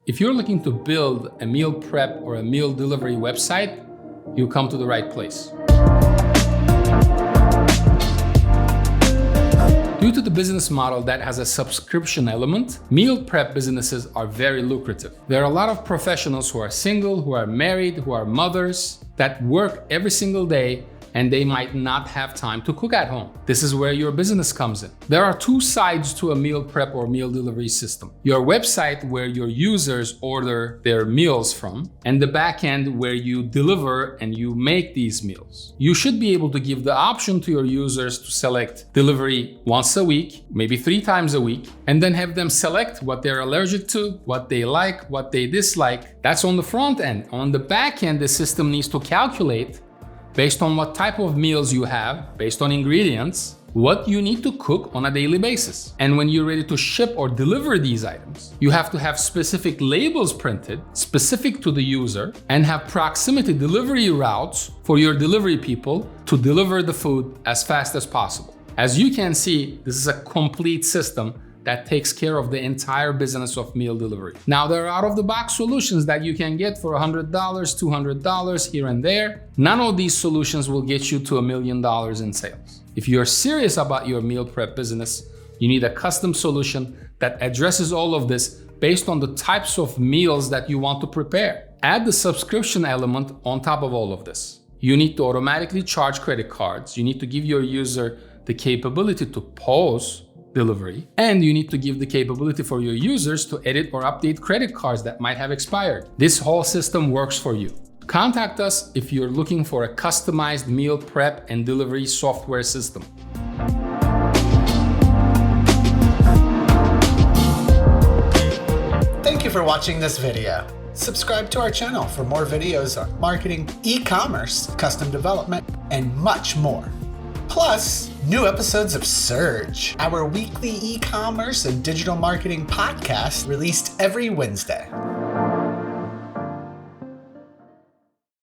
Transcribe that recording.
If you're looking to build a meal prep or a meal delivery website, you come to the right place. Due to the business model that has a subscription element, meal prep businesses are very lucrative. There are a lot of professionals who are single, who are married, who are mothers that work every single day, and they might not have time to cook at home. This is where your business comes in. There are two sides to a meal prep or meal delivery system. Your website, where your users order their meals from, and the back end where you deliver and you make these meals. You should be able to give the option to your users to select delivery once a week, maybe 3 times a week, and then have them select what they're allergic to, what they like, what they dislike. That's on the front end. On the back end, the system needs to calculate based on what type of meals you have, based on ingredients, what you need to cook on a daily basis. And when you're ready to ship or deliver these items, you have to have specific labels printed, specific to the user, and have proximity delivery routes for your delivery people to deliver the food as fast as possible. As you can see, this is a complete system that takes care of the entire business of meal delivery. Now, there are out-of-the-box solutions that you can get for $100, $200 here and there. None of these solutions will get you to $1 million in sales. If you're serious about your meal prep business, you need a custom solution that addresses all of this based on the types of meals that you want to prepare. Add the subscription element on top of all of this. You need to automatically charge credit cards. You need to give your user the capability to pause delivery, and you need to give the capability for your users to edit or update credit cards that might have expired. This whole system works for you. Contact us if you're looking for a customized meal prep and delivery software system. Thank you for watching this video. Subscribe to our channel for more videos on marketing, e-commerce, custom development, and much more. Plus, new episodes of Surge, our weekly e-commerce and digital marketing podcast released every Wednesday.